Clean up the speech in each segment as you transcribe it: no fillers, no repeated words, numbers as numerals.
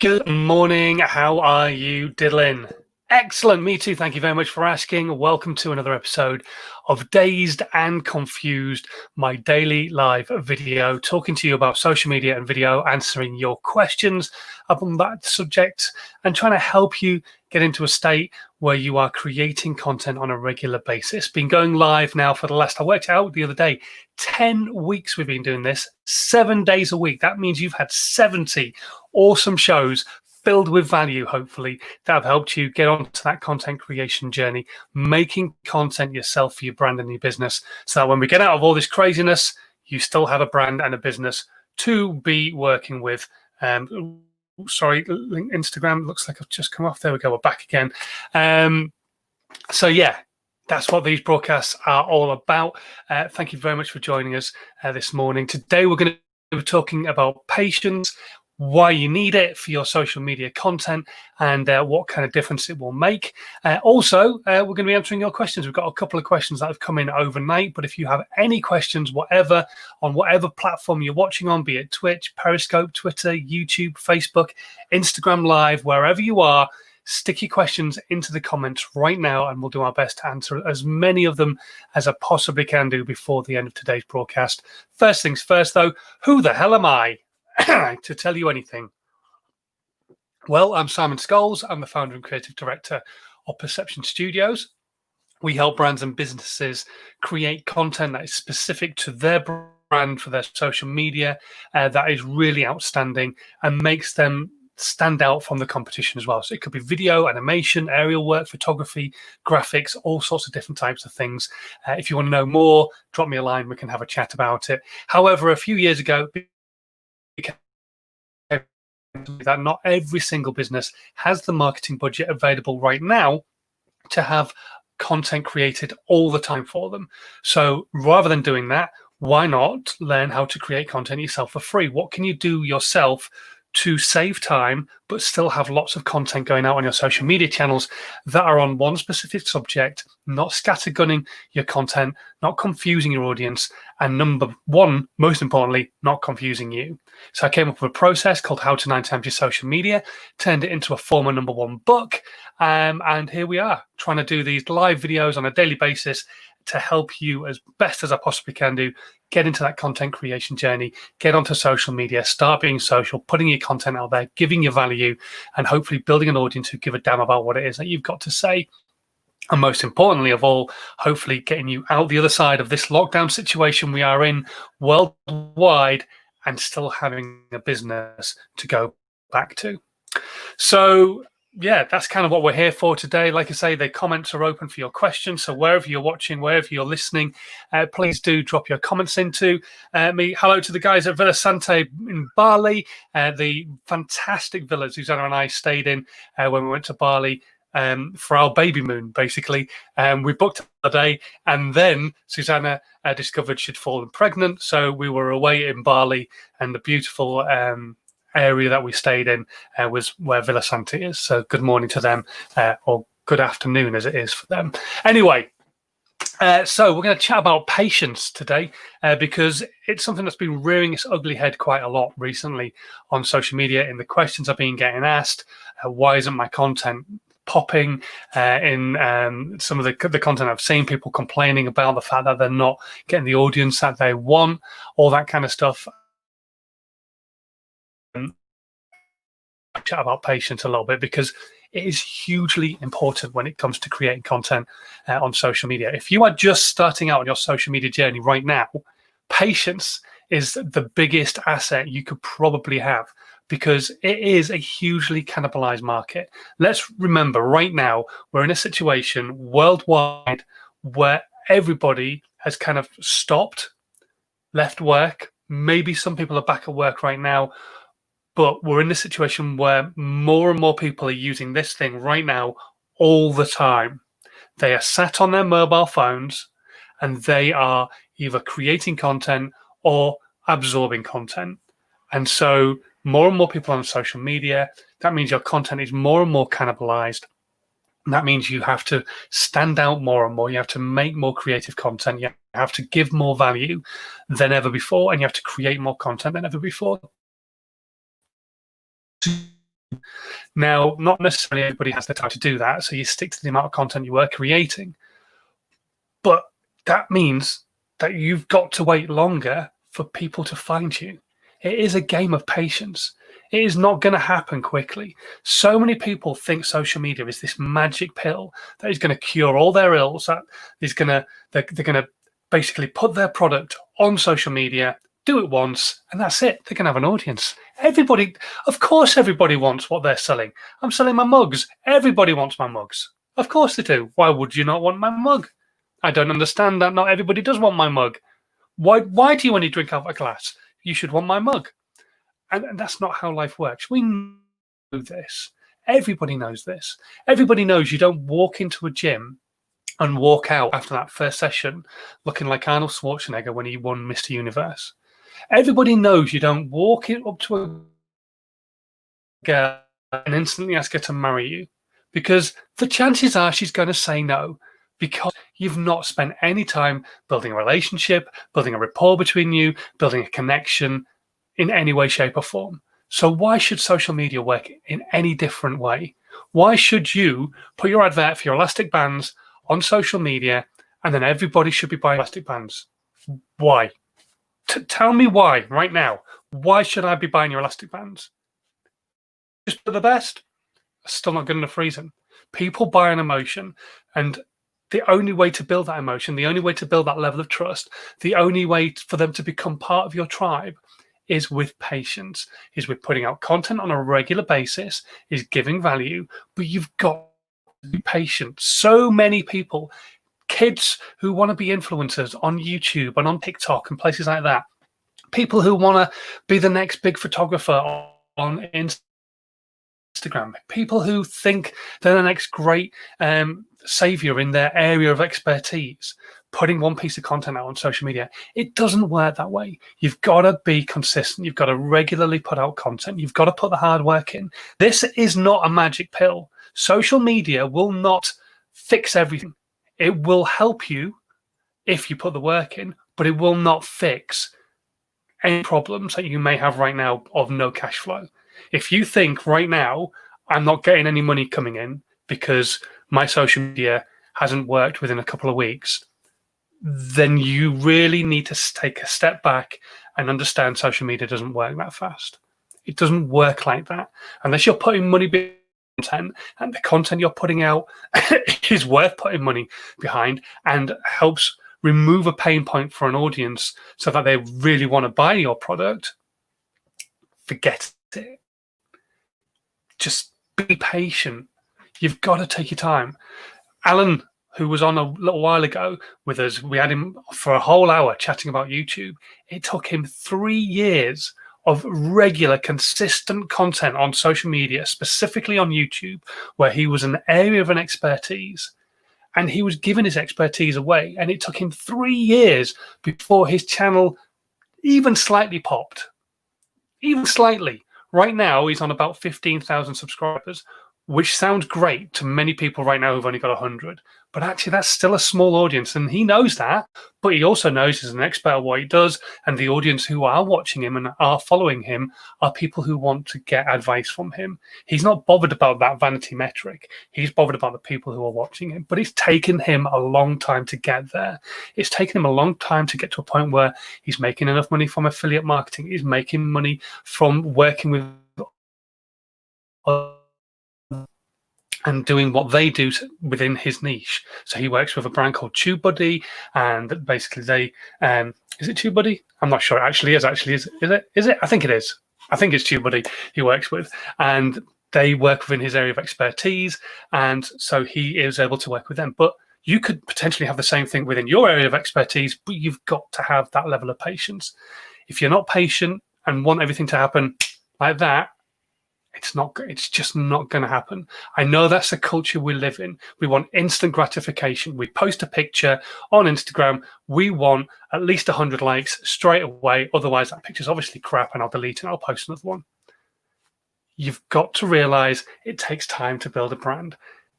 Good morning. How are you, Dylan? Excellent. Me too. Thank you very much for asking. Welcome to another episode of Dazed and Confused, my daily live video, talking to you about social media and video, answering your questions upon that subject, and trying to help you get into a state where you are creating content on a regular basis. Been going live now for the last, I worked out the other day, 10 weeks we've been doing this, 7 days a week. That means you've had 70 awesome shows filled with value, hopefully, that have helped you get onto that content creation journey, making content yourself for your brand and your business, so that when we get out of all this craziness, you still have a brand and a business to be working with. Sorry, Instagram looks like I've just come off. There we go, we're back again. So yeah, that's what these broadcasts are all about. Thank you very much for joining us this morning. Today we're going to be talking about patience, why you need it for your social media content, and what kind of difference it will make. Also, we're going to be answering your questions. We've got a couple of questions that have come in overnight, but if you have any questions, whatever, on whatever platform you're watching on, be it Twitch, Periscope, Twitter, YouTube, Facebook, Instagram Live, wherever you are, stick your questions into the comments right now, and we'll do our best to answer as many of them as I possibly can do before the end of today's broadcast. First things first, though, who the hell am I to tell you anything? Well, I'm Simon Scholes. I'm the founder and creative director of Perception Studios. We help brands and businesses create content that is specific to their brand for their social media, that is really outstanding and makes them stand out from the competition as well. So it could be video, animation, aerial work, photography, graphics, all sorts of different types of things. If you want to know more, drop me a line. We can have a chat about it. However, a few years ago, that not every single business has the marketing budget available right now to have content created all the time for them. So rather than doing that, why not learn how to create content yourself for free? What can you do yourself to save time but still have lots of content going out on your social media channels that are on one specific subject, not scattergunning your content, not confusing your audience, and number one, most importantly, not confusing you? So I came up with a process called How to 9 Times Your Social Media, turned it into a former #1 book, and here we are trying to do these live videos on a daily basis to help you as best as I possibly can do get into that content creation journey, get onto social media, start being social, putting your content out there, giving you value, and hopefully building an audience who give a damn about what it is that you've got to say. And most importantly of all, hopefully getting you out the other side of this lockdown situation we are in worldwide and still having a business to go back to. So yeah, that's kind of what we're here for today. Like I say, the comments are open for your questions. So wherever you're watching, wherever you're listening, please do drop your comments into me. Hello to the guys at Villa Sante in Bali, the fantastic villa Susanna and I stayed in when we went to Bali for our baby moon, basically. We booked a day, and then Susanna discovered she'd fallen pregnant. So we were away in Bali, and the beautiful area that we stayed in was where Villa Sante is. So good morning to them, or good afternoon as it is for them. Anyway, so we're going to chat about patience today because it's something that's been rearing its ugly head quite a lot recently on social media. In the questions I've been getting asked, why isn't my content popping? In some of the content I've seen, people complaining about the fact that they're not getting the audience that they want, all that kind of stuff. Chat about patience a little bit because it is hugely important when it comes to creating content on social media. If you are just starting out on your social media journey right now, patience is the biggest asset you could probably have because it is a hugely cannibalized market. Let's remember right now, we're in a situation worldwide where everybody has kind of stopped, left work. Maybe some people are back at work right now, but we're in a situation where more and more people are using this thing right now all the time. They are sat on their mobile phones and they are either creating content or absorbing content. And so more and more people on social media, that means your content is more and more cannibalized. And that means you have to stand out more and more. You have to make more creative content. You have to give more value than ever before, and you have to create more content than ever before. Now, not necessarily everybody has the time to do that, so you stick to the amount of content you are creating. But that means that you've got to wait longer for people to find you. It is a game of patience. It is not going to happen quickly. So many people think social media is this magic pill that is going to cure all their ills, that is going to, they're going to basically put their product on social media, do it once, and that's it. They can have an audience. Everybody, of course, everybody wants what they're selling. I'm selling my mugs. Everybody wants my mugs. Of course they do. Why would you not want my mug? I don't understand that. Not everybody does want my mug. Why do you only drink out of a glass? You should want my mug. And that's not how life works. We know this. Everybody knows this. Everybody knows you don't walk into a gym and walk out after that first session looking like Arnold Schwarzenegger when he won Mr. Universe. Everybody knows you don't walk up to a girl and instantly ask her to marry you, because the chances are she's going to say no, because you've not spent any time building a relationship, building a rapport between you, building a connection in any way, shape, or form. So why should social media work in any different way? Why should you put your advert for your elastic bands on social media and then everybody should be buying elastic bands? Why? Tell me why right now. Why should I be buying your elastic bands? Just for the best? Still not good enough reason. People buy an emotion, and the only way to build that emotion, the only way to build that level of trust, the only way for them to become part of your tribe is with patience, is with putting out content on a regular basis, is giving value, but you've got to be patient. So many people, kids who want to be influencers on YouTube and on TikTok and places like that, people who want to be the next big photographer on Instagram, people who think they're the next great savior in their area of expertise, putting one piece of content out on social media. It doesn't work that way. You've got to be consistent. You've got to regularly put out content. You've got to put the hard work in. This is not a magic pill. Social media will not fix everything. It will help you if you put the work in, but it will not fix any problems that you may have right now of no cash flow. If you think right now, I'm not getting any money coming in because my social media hasn't worked within a couple of weeks, then you really need to take a step back and understand social media doesn't work that fast. It doesn't work like that unless you're putting money behind content, and the content you're putting out is worth putting money behind and helps remove a pain point for an audience so that they really want to buy your product. Forget it. Just be patient. You've got to take your time. Alan, who was on a little while ago with us, we had him for a whole hour chatting about YouTube. It took him 3 years of regular, consistent content on social media, specifically on YouTube, where he was an area of an expertise, and he was giving his expertise away. And it took him 3 years before his channel even slightly popped. Even slightly. Right now, he's on about 15,000 subscribers, which sounds great to many people right now who've only got 100. But actually, that's still a small audience, and he knows that. But he also knows he's an expert at what he does, and the audience who are watching him and are following him are people who want to get advice from him. He's not bothered about that vanity metric. He's bothered about the people who are watching him. But it's taken him a long time to get there. It's taken him a long time to get to a point where he's making enough money from affiliate marketing. He's making money from working with and doing what they do within his niche. So he works with a brand called TubeBuddy, and basically they is it TubeBuddy? I'm not sure. It actually is. Is it? I think it is. I think it's TubeBuddy he works with, and they work within his area of expertise, and so he is able to work with them. But you could potentially have the same thing within your area of expertise, but you've got to have that level of patience. If you're not patient and want everything to happen like that, it's just not going to happen. I know that's the culture we live in. We want instant gratification. We post a picture on Instagram. We want at least 100 likes straight away. Otherwise, that picture's obviously crap and I'll delete it and I'll post another one. You've got to realize it takes time to build a brand.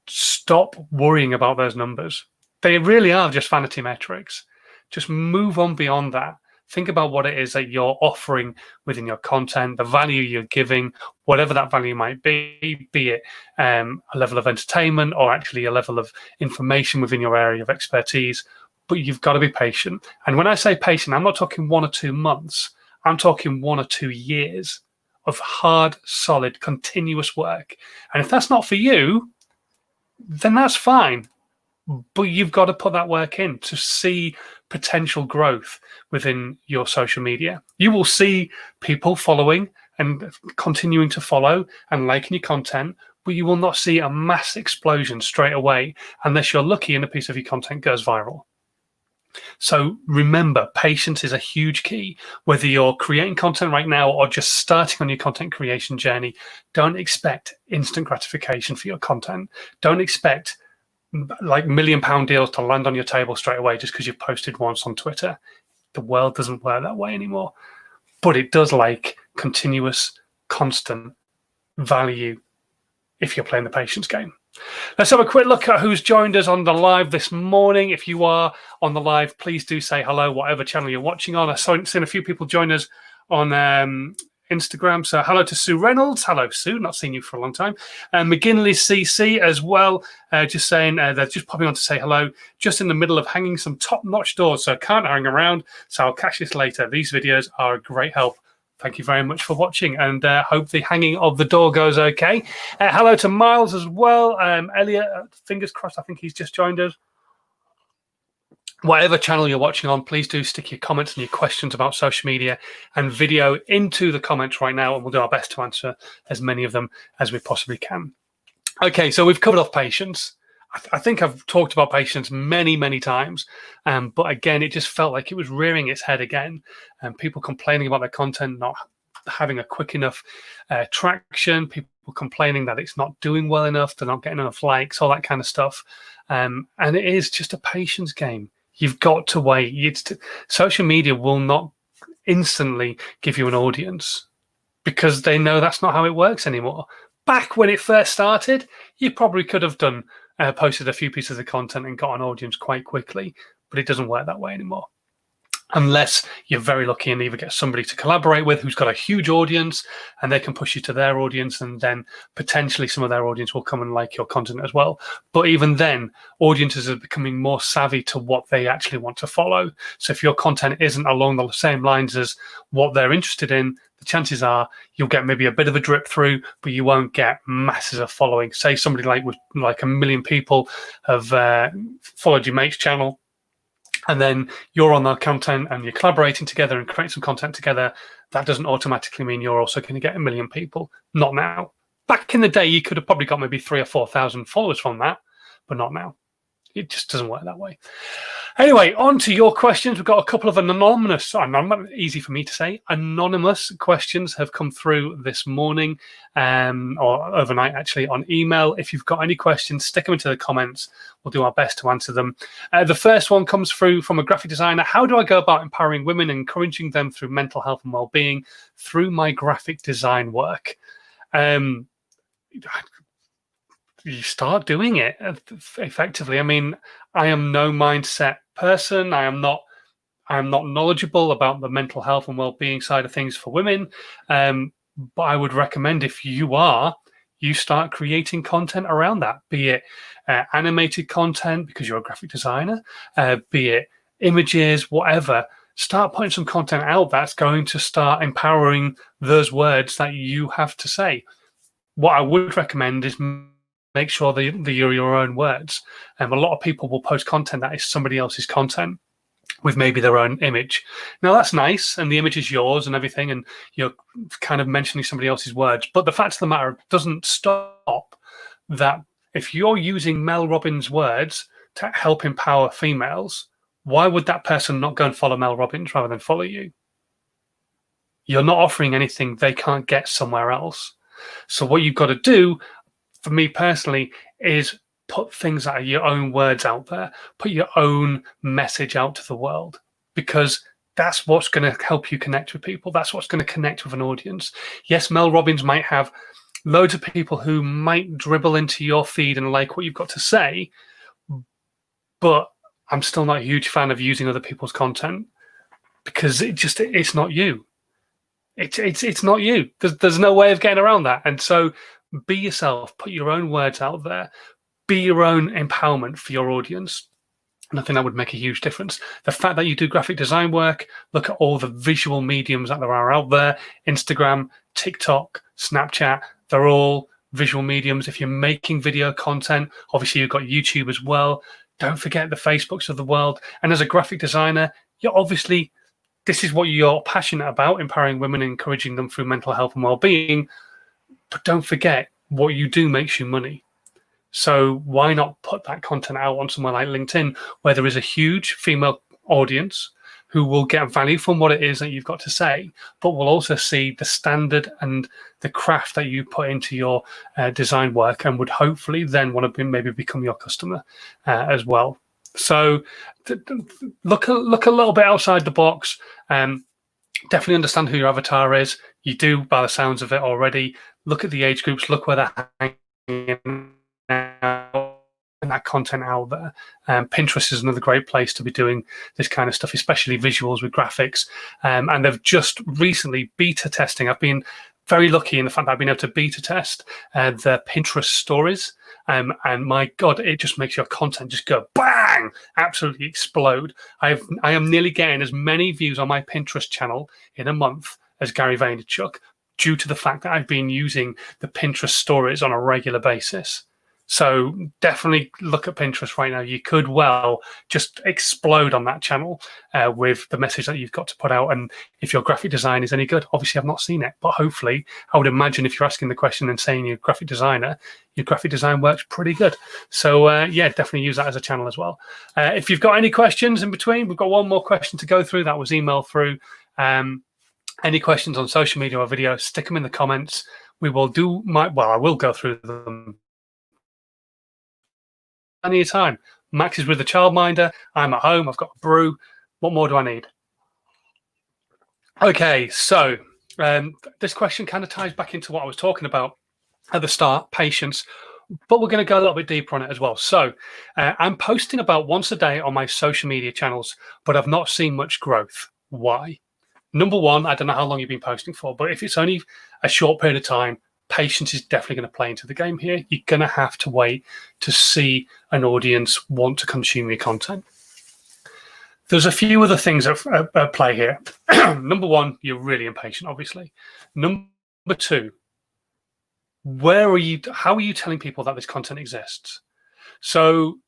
Stop worrying about those numbers. They really are just vanity metrics. Just move on beyond that. Think about what it is that you're offering within your content, the value you're giving, whatever that value might be it a level of entertainment or actually a level of information within your area of expertise. But you've got to be patient. And when I say patient, I'm not talking 1 or 2 months. I'm talking 1 or 2 years of hard, solid, continuous work. And if that's not for you, then that's fine. But you've got to put that work in to see potential growth within your social media. You will see people following and continuing to follow and liking your content, but you will not see a mass explosion straight away unless you're lucky and a piece of your content goes viral. So remember, patience is a huge key. Whether you're creating content right now or just starting on your content creation journey, don't expect instant gratification for your content. Don't expect like £1 million deals to land on your table straight away just because you've posted once on Twitter. The world doesn't work that way anymore. But it does like continuous, constant value if you're playing the patience game. Let's have a quick look at who's joined us on the live this morning. If you are on the live, please do say hello, whatever channel you're watching on. I've seen a few people join us on Instagram. So hello to Sue Reynolds. Hello, Sue. Not seen you for a long time. McGinley CC as well. Just saying they're just popping on to say hello. Just in the middle of hanging some top-notch doors, so can't hang around. So I'll catch this later. These videos are a great help. Thank you very much for watching, and hope the hanging of the door goes okay. Hello to Miles as well. Elliot, fingers crossed, I think he's just joined us. Whatever channel you're watching on, please do stick your comments and your questions about social media and video into the comments right now, and we'll do our best to answer as many of them as we possibly can. Okay, so we've covered off patience. I think I've talked about patience many, many times, but again, it just felt like it was rearing its head again, and people complaining about their content not having a quick enough traction, people complaining that it's not doing well enough, they're not getting enough likes, all that kind of stuff, and it is just a patience game. You've got to wait. Social media will not instantly give you an audience because they know that's not how it works anymore. Back when it first started, you probably could have posted a few pieces of content and got an audience quite quickly, but it doesn't work that way anymore. Unless you're very lucky and either get somebody to collaborate with who's got a huge audience and they can push you to their audience, and then potentially some of their audience will come and like your content as well. But even then, audiences are becoming more savvy to what they actually want to follow. So if your content isn't along the same lines as what they're interested in, the chances are you'll get maybe a bit of a drip through, but you won't get masses of following. Say somebody like 1 million people have followed your mate's channel, and then you're on their content and you're collaborating together and creating some content together. That doesn't automatically mean you're also going to get 1 million people. Not now. Back in the day, you could have probably got maybe 3,000 or 4,000 followers from that, but not now. It just doesn't work that way. Anyway, on to your questions. We've got a couple of anonymous, easy for me to say, anonymous questions have come through this morning, or overnight actually, on email. If you've got any questions, stick them into the comments. We'll do our best to answer them. The first one comes through from a graphic designer. How do I go about empowering women and encouraging them through mental health and well-being through my graphic design work? You start doing it effectively. I mean, I am no mindset person. I am not knowledgeable about the mental health and well-being side of things for women. But I would recommend, if you are, you start creating content around that, be it animated content because you're a graphic designer, be it images, whatever. Start putting some content out that's going to start empowering those words that you have to say. What I would recommend is make sure that you're your own words. A lot of people will post content that is somebody else's content with maybe their own image. Now, that's nice, and the image is yours and everything, and you're kind of mentioning somebody else's words. But the fact of the matter doesn't stop that. If you're using Mel Robbins' words to help empower females, why would that person not go and follow Mel Robbins rather than follow you? You're not offering anything they can't get somewhere else. So what you've got to do, for me personally, is put things that are your own words out there, put your own message out to the world, because that's what's going to help you connect with people. That's what's going to connect with an audience. Yes, Mel Robbins might have loads of people who might dribble into your feed and like what you've got to say, but I'm still not a huge fan of using other people's content. because it's not you. It's not you. There's no way of getting around that. And so be yourself, put your own words out there, be your own empowerment for your audience. And I think that would make a huge difference. The fact that you do graphic design work, look at all the visual mediums that there are out there, Instagram, TikTok, Snapchat, they're all visual mediums. If you're making video content, obviously you've got YouTube as well. Don't forget the Facebooks of the world. And as a graphic designer, you're obviously, this is what you're passionate about, empowering women and encouraging them through mental health and well-being. But don't forget, what you do makes you money. So why not put that content out on somewhere like LinkedIn, where there is a huge female audience who will get value from what it is that you've got to say, but will also see the standard and the craft that you put into your design work, and would hopefully then want to maybe become your customer as well. So look a little bit outside the box. Definitely understand who your avatar is. You do, by the sounds of it already. Look at the age groups. Look where they're hanging out, and that content out there. Pinterest is another great place to be doing this kind of stuff, especially visuals with graphics. And they've just recently beta testing. I've been very lucky in the fact that I've been able to beta test the Pinterest stories. And my God, it just makes your content just go bang, absolutely explode. I am nearly getting as many views on my Pinterest channel in a month as Gary Vaynerchuk, due to the fact that I've been using the Pinterest stories on a regular basis. So definitely look at Pinterest right now. You could well just explode on that channel with the message that you've got to put out. And if your graphic design is any good, obviously I've not seen it, but hopefully I would imagine if you're asking the question and saying you're a graphic designer, your graphic design works pretty good. So yeah, definitely use that as a channel as well. If you've got any questions in between, we've got one more question to go through. That was emailed through. Any questions on social media or video, stick them in the comments. We will do I will go through them any time. Max is with the childminder. I'm at home. I've got a brew. What more do I need? Okay, so this question kind of ties back into what I was talking about at the start, patience, but we're going to go a little bit deeper on it as well. So I'm posting about once a day on my social media channels, but I've not seen much growth. Why? Number one, I don't know how long you've been posting for, but if it's only a short period of time, patience is definitely going to play into the game here. You're going to have to wait to see an audience want to consume your content. There's a few other things at play here. Number one, you're really impatient, obviously. Number two, how are you telling people that this content exists? So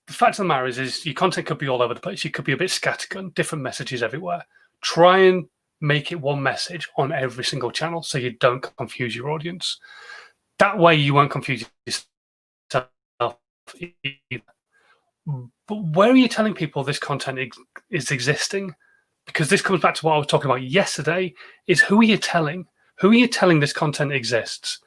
the fact of the matter is your content could be all over the place. You could be a bit scattergun, different messages everywhere. Try and make it one message on every single channel so you don't confuse your audience. That way you won't confuse yourself either. But where are you telling people this content is existing? Because this comes back to what I was talking about yesterday, is who are you telling? Who are you telling this content exists?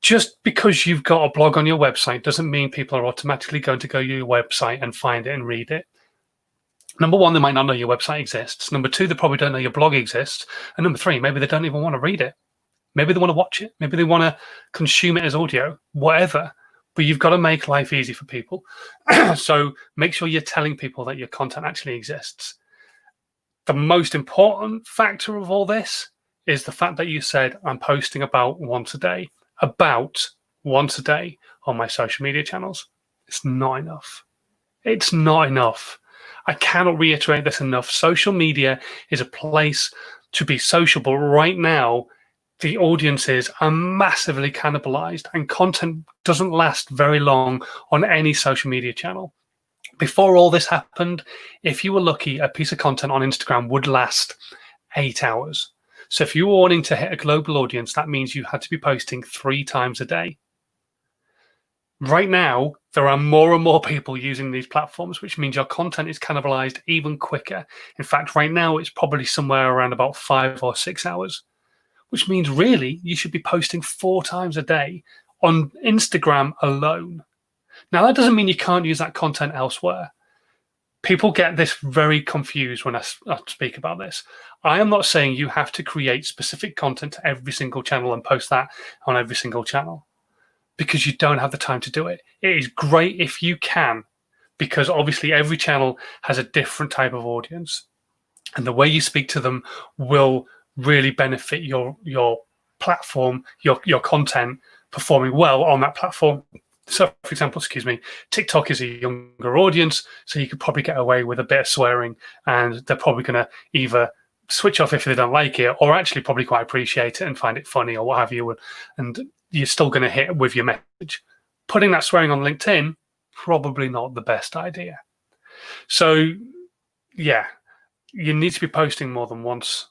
Just because you've got a blog on your website doesn't mean people are automatically going to go to your website and find it and read it. Number one, they might not know your website exists. Number two, they probably don't know your blog exists. And number three, maybe they don't even want to read it. Maybe they want to watch it. Maybe they want to consume it as audio, whatever. But you've got to make life easy for people. So make sure you're telling people that your content actually exists. The most important factor of all this is the fact that you said, I'm posting about once a day on my social media channels. It's not enough. It's not enough. I cannot reiterate this enough. Social media is a place to be social, but right now, the audiences are massively cannibalized and content doesn't last very long on any social media channel. Before all this happened, if you were lucky, a piece of content on Instagram would last 8 hours. So if you were wanting to hit a global audience, that means you had to be posting 3 times a day. Right now, there are more and more people using these platforms, which means your content is cannibalized even quicker. In fact, right now, it's probably somewhere around about 5 or 6 hours, which means really you should be posting 4 times a day on Instagram alone. Now, that doesn't mean you can't use that content elsewhere. People get this very confused when I speak about this. I am not saying you have to create specific content to every single channel and post that on every single channel, because you don't have the time to do it. It is great if you can, because obviously every channel has a different type of audience. and the way you speak to them will really benefit your platform, your content performing well on that platform. So, for example, TikTok is a younger audience, so you could probably get away with a bit of swearing, and they're probably going to either switch off if they don't like it, or actually probably quite appreciate it and find it funny or what have you, and you're still going to hit with your message. Putting that swearing on LinkedIn, probably not the best idea. So, yeah, you need to be posting more than once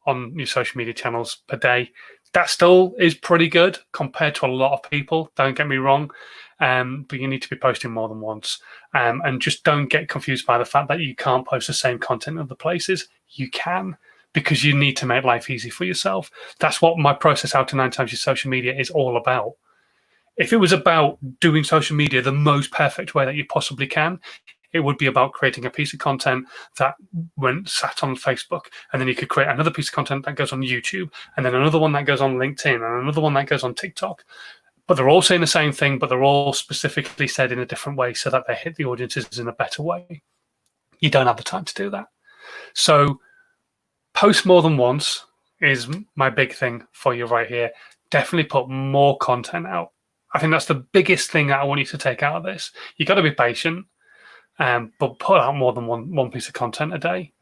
on your social media channels per day. That still is pretty good compared to a lot of people, don't get me wrong, but you need to be posting more than once. And just don't get confused by the fact that you can't post the same content in other places. You can, because you need to make life easy for yourself. That's what my process How to 9 Times Your Social Media is all about. If it was about doing social media the most perfect way that you possibly can, it would be about creating a piece of content that sat on Facebook, and then you could create another piece of content that goes on YouTube, and then another one that goes on LinkedIn, and another one that goes on TikTok. But they're all saying the same thing, but they're all specifically said in a different way so that they hit the audiences in a better way. You don't have the time to do that. So post more than once is my big thing for you right here. Definitely put more content out. I think that's the biggest thing that I want you to take out of this. You've got to be patient. But put out more than one piece of content a day,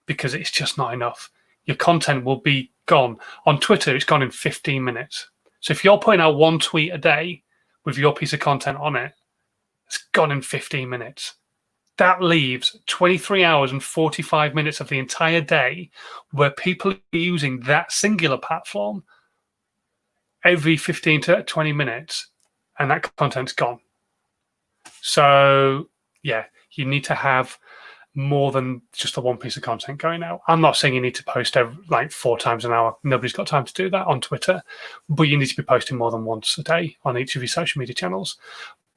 because it's just not enough. Your content will be gone. On Twitter, it's gone in 15 minutes. So if you're putting out one tweet a day with your piece of content on it, it's gone in 15 minutes. That leaves 23 hours and 45 minutes of the entire day where people are using that singular platform every 15 to 20 minutes, and that content's gone. So, yeah, you need to have more than just the one piece of content going out. I'm not saying you need to post like 4 times an hour. Nobody's got time to do that on Twitter, but you need to be posting more than once a day on each of your social media channels.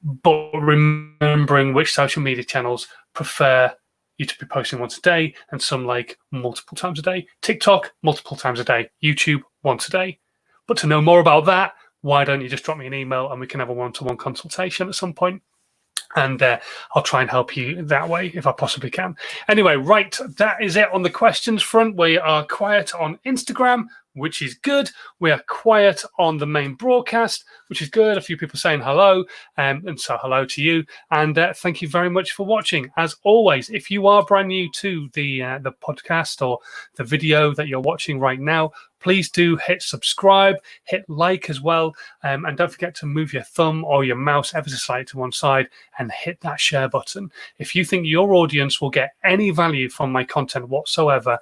But remembering which social media channels prefer you to be posting once a day, and some like multiple times a day. TikTok, multiple times a day. YouTube, once a day. But to know more about that, why don't you just drop me an email and we can have a one-to-one consultation at some point? And I'll try and help you that way if I possibly can. Anyway, right, that is it on the questions front. We are quiet on Instagram, which is good. We are quiet on the main broadcast, which is good. A few people saying hello, and so hello to you. And thank you very much for watching. As always, if you are brand new to the podcast or the video that you're watching right now, please do hit subscribe, hit like as well, and don't forget to move your thumb or your mouse ever so slightly to one side and hit that share button. If you think your audience will get any value from my content whatsoever,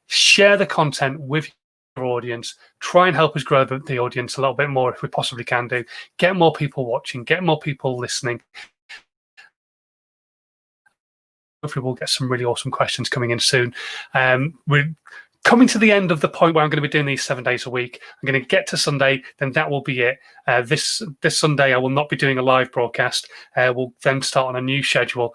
share the content with your audience. Try and help us grow the audience a little bit more if we possibly can do. Get more people watching, get more people listening. Hopefully we'll get some really awesome questions coming in soon. We're coming to the end of the point where I'm going to be doing these 7 days a week. I'm going to get to Sunday, then that will be it. This Sunday, I will not be doing a live broadcast. We'll then start on a new schedule.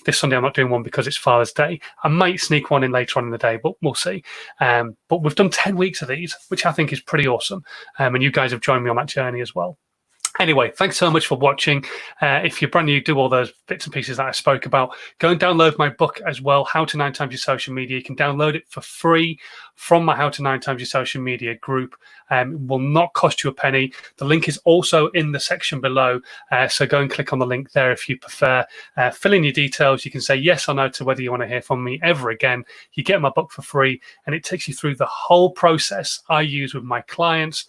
This Sunday, I'm not doing one because it's Father's Day. I might sneak one in later on in the day, but we'll see. But we've done 10 weeks of these, which I think is pretty awesome. And you guys have joined me on that journey as well. Anyway, thanks so much for watching. If you're brand new, do all those bits and pieces that I spoke about. Go and download my book as well, How to 9 Times Your Social Media. You can download it for free from my How to 9 Times Your Social Media group. It will not cost you a penny. The link is also in the section below, so go and click on the link there if you prefer. Fill in your details. You can say yes or no to whether you want to hear from me ever again. You get my book for free, and it takes you through the whole process I use with my clients,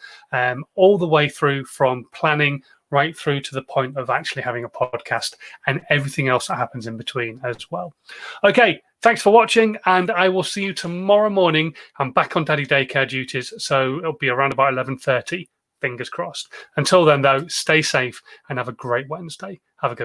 all the way through from planning right through to the point of actually having a podcast and everything else that happens in between as well. Okay, thanks for watching, and I will see you tomorrow morning. I'm back on daddy daycare duties, so it'll be around about 11:30. Fingers crossed. Until then, though, stay safe and have a great Wednesday. Have a good one.